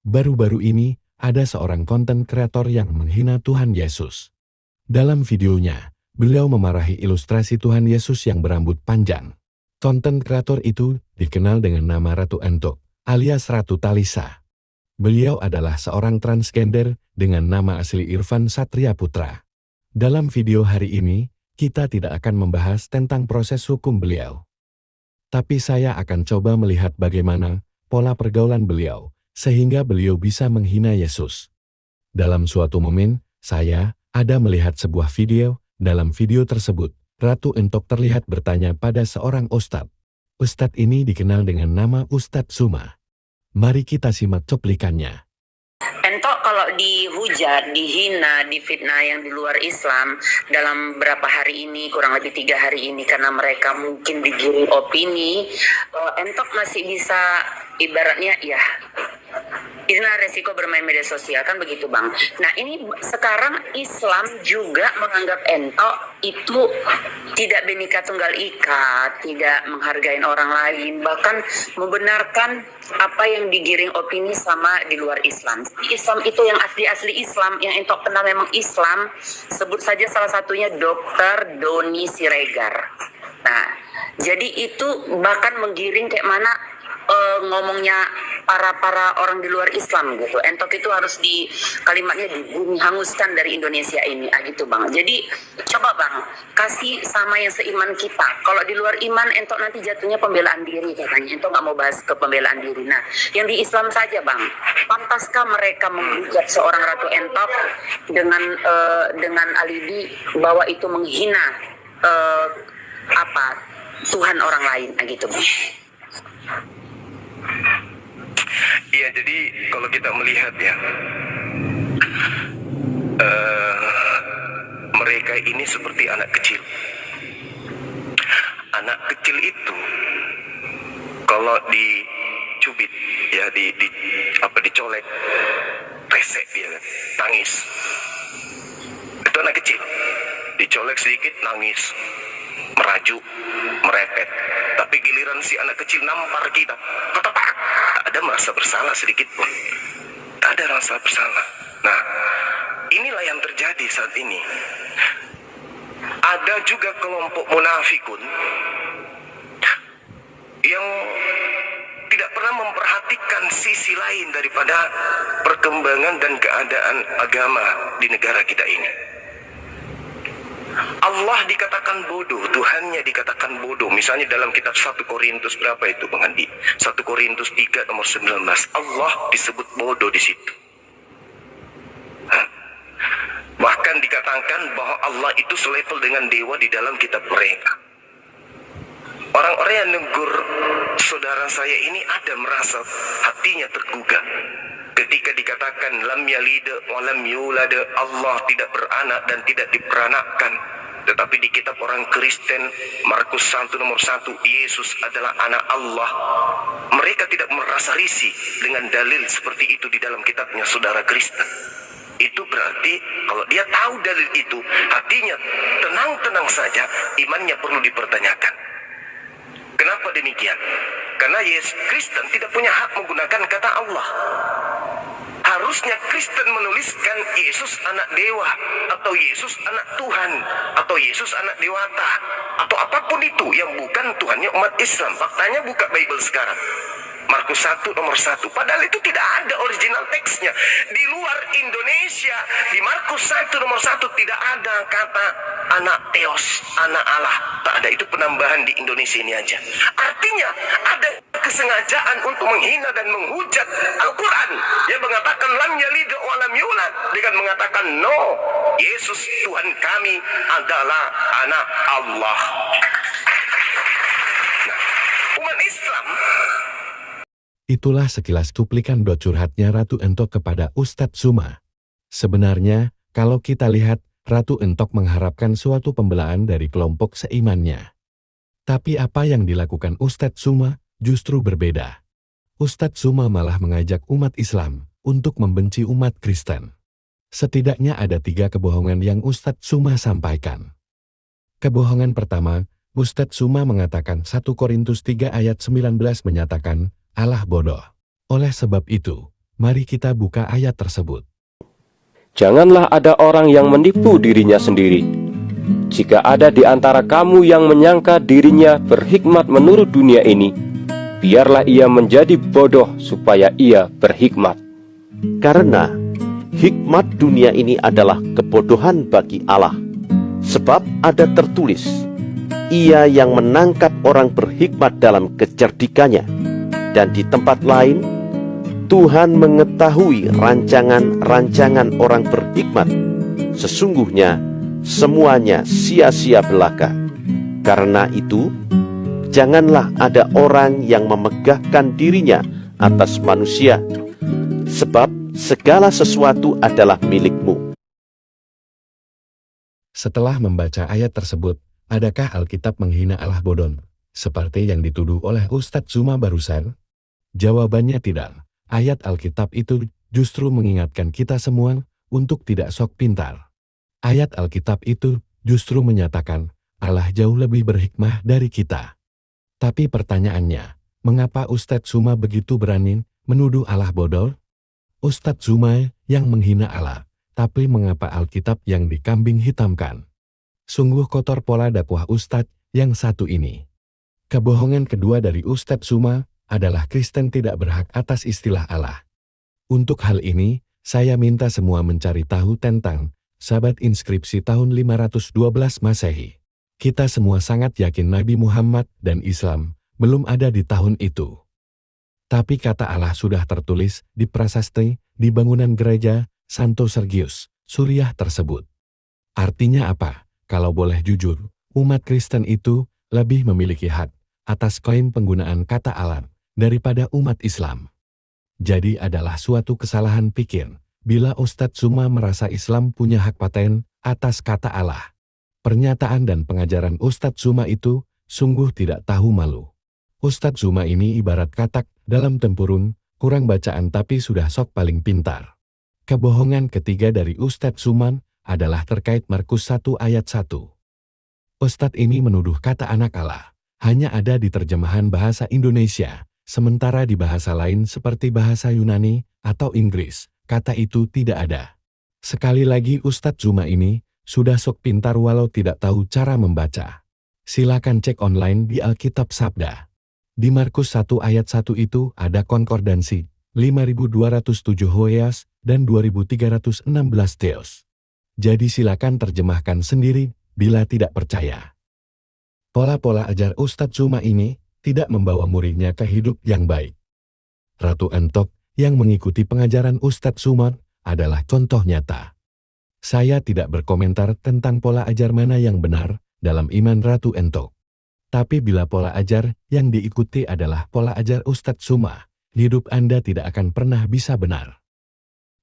Baru-baru ini, ada seorang konten kreator yang menghina Tuhan Yesus. Dalam videonya, beliau memarahi ilustrasi Tuhan Yesus yang berambut panjang. Konten kreator itu dikenal dengan nama Ratu Entok, alias Ratu Talisa. Beliau adalah seorang transgender dengan nama asli Irfan Satria Putra. Dalam video hari ini, kita tidak akan membahas tentang proses hukum beliau. Tapi saya akan coba melihat bagaimana pola pergaulan beliau, sehingga beliau bisa menghina Yesus. Dalam suatu momen, saya ada melihat sebuah video. Dalam video tersebut, Ratu Entok terlihat bertanya pada seorang ustadz. Ustadz ini dikenal dengan nama Ustadz Suma. Mari kita simak cuplikannya. Entok kalau dihujat, dihina, difitnah yang di luar Islam dalam beberapa hari ini, kurang lebih 3 hari ini, karena mereka mungkin digiring opini, Entok masih bisa ibaratnya ya, inilah resiko bermain media sosial, kan begitu Bang. Nah ini sekarang Islam juga menganggap Entok itu tidak Bhinneka Tunggal Ika, tidak menghargai orang lain, bahkan membenarkan apa yang digiring opini sama di luar Islam. Islam itu yang asli-asli Islam, yang Entok kenal memang Islam, sebut saja salah satunya Dr. Doni Siregar. Nah, jadi itu bahkan menggiring kayak mana ngomongnya para orang di luar Islam gitu. Entok itu harus kalimatnya dibumi hanguskan dari Indonesia ini, gitu Bang. Jadi coba Bang, kasih sama yang seiman kita. Kalau di luar iman, Entok nanti jatuhnya pembelaan diri katanya. Entok nggak mau bahas ke pembelaan diri. Nah, yang di Islam saja Bang, pantaskah mereka menghujat seorang Ratu Entok dengan alibi bahwa itu menghina Tuhan orang lain, gitu Bang? Iya, jadi kalau kita melihat ya, mereka ini seperti anak kecil. Anak kecil itu kalau dicubit ya, dicolek, resek dia kan, nangis. Itu anak kecil, dicolek sedikit nangis, merajuk, merepet. Tapi giliran si anak kecil nampar kita, tak ada merasa bersalah sedikit pun. Tak ada rasa bersalah. Nah, inilah yang terjadi saat ini. Ada juga kelompok munafikun yang tidak pernah memperhatikan sisi lain daripada perkembangan dan keadaan agama di negara kita ini. Allah dikatakan bodoh, Tuhannya dikatakan bodoh. Misalnya dalam kitab 1 Korintus berapa itu Bang Andi? 1 Korintus 3 nomor 19. Allah disebut bodoh di situ. Bahkan dikatakan bahwa Allah itu selevel dengan dewa di dalam kitab mereka. Orang-orang yang negur saudara saya ini ada merasa hatinya tergugah ketika dikatakan lam yalid wa lam yulad, Allah tidak beranak dan tidak diperanakkan. Tetapi di kitab orang Kristen Markus 1 nomor 1, Yesus adalah anak Allah. Mereka tidak merasa risih dengan dalil seperti itu di dalam kitabnya saudara Kristen. Itu berarti kalau dia tahu dalil itu, hatinya tenang-tenang saja, imannya perlu dipertanyakan. Kenapa demikian? Karena Yesus Kristen tidak punya hak menggunakan kata Allah. Harusnya Kristen menuliskan Yesus anak dewa, atau Yesus anak Tuhan, atau Yesus anak dewata, atau apapun itu yang bukan Tuhannya umat Islam. Faktanya buka Bible sekarang, Markus 1 nomor 1. Padahal itu tidak ada original teksnya. Di luar Indonesia, di Markus 1 nomor 1 tidak ada kata anak Theos, anak Allah. Tak ada, itu penambahan di Indonesia ini aja. Artinya ada kesengajaan untuk menghina dan menghujat Al-Quran yang mengatakan lam yalid wa lam yulad, dengan mengatakan no, Yesus Tuhan kami adalah anak Allah. Nah, umat Islam. Itulah sekilas cuplikan curhatnya Ratu Entok kepada Ustadz Suma. Sebenarnya, kalau kita lihat, Ratu Entok mengharapkan suatu pembelaan dari kelompok seimannya. Tapi apa yang dilakukan Ustadz Suma justru berbeda. Ustadz Suma malah mengajak umat Islam untuk membenci umat Kristen. Setidaknya ada 3 kebohongan yang Ustadz Suma sampaikan. Kebohongan pertama, Ustadz Suma mengatakan 1 Korintus 3 ayat 19 menyatakan Allah bodoh. Oleh sebab itu, Mari kita buka ayat tersebut. Janganlah ada orang yang menipu dirinya sendiri. Jika ada di antara kamu yang menyangka dirinya berhikmat menurut dunia ini, biarlah ia menjadi bodoh supaya ia berhikmat. Karena hikmat dunia ini adalah kebodohan bagi Allah. Sebab ada tertulis, Ia yang menangkap orang berhikmat dalam kecerdikannya. Dan di tempat lain, Tuhan mengetahui rancangan-rancangan orang berhikmat. Sesungguhnya semuanya sia-sia belaka. Karena itu, janganlah ada orang yang memegahkan dirinya atas manusia, sebab segala sesuatu adalah milikmu. Setelah membaca ayat tersebut, adakah Alkitab menghina Allah Bodon, seperti yang dituduh oleh Ustadz Zuma barusan? Jawabannya tidak. Ayat Alkitab itu justru mengingatkan kita semua untuk tidak sok pintar. Ayat Alkitab itu justru menyatakan Allah jauh lebih berhikmah dari kita. Tapi pertanyaannya, mengapa Ustadz Zuma begitu berani menuduh Allah bodoh? Ustadz Zuma yang menghina Allah, tapi mengapa Alkitab yang dikambing hitamkan? Sungguh kotor pola dakwah Ustadz yang satu ini. Kebohongan kedua dari Ustadz Zuma adalah Kristen tidak berhak atas istilah Allah. Untuk hal ini, saya minta semua mencari tahu tentang sabat inskripsi tahun 512 Masehi. Kita semua sangat yakin Nabi Muhammad dan Islam belum ada di tahun itu. Tapi kata Allah sudah tertulis di prasasti di bangunan gereja Santo Sergius, Suriah tersebut. Artinya apa? Kalau boleh jujur, umat Kristen itu lebih memiliki hak atas klaim penggunaan kata Allah daripada umat Islam. Jadi adalah suatu kesalahan pikir bila Ustadz Zuma merasa Islam punya hak paten atas kata Allah. Pernyataan dan pengajaran Ustadz Zuma itu sungguh tidak tahu malu. Ustadz Zuma ini ibarat katak dalam tempurung, kurang bacaan tapi sudah sok paling pintar. Kebohongan ketiga dari Ustadz Zuma adalah terkait Markus 1 ayat 1. Ustadz ini menuduh kata anak Allah hanya ada di terjemahan bahasa Indonesia, sementara di bahasa lain seperti bahasa Yunani atau Inggris, kata itu tidak ada. Sekali lagi Ustadz Zuma ini sudah sok pintar walau tidak tahu cara membaca. Silakan cek online di Alkitab Sabda. Di Markus 1 ayat 1 itu ada konkordansi, 5207 Hoeas dan 2316 Theos. Jadi silakan terjemahkan sendiri bila tidak percaya. Pola-pola ajar Ustadz Zuma ini tidak membawa muridnya ke hidup yang baik. Ratu Entok yang mengikuti pengajaran Ustadz Zuma adalah contoh nyata. Saya tidak berkomentar tentang pola ajar mana yang benar dalam iman Ratu Entok. Tapi bila pola ajar yang diikuti adalah pola ajar Ustadz Zuma, hidup Anda tidak akan pernah bisa benar.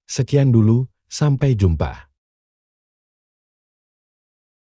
Sekian dulu, sampai jumpa.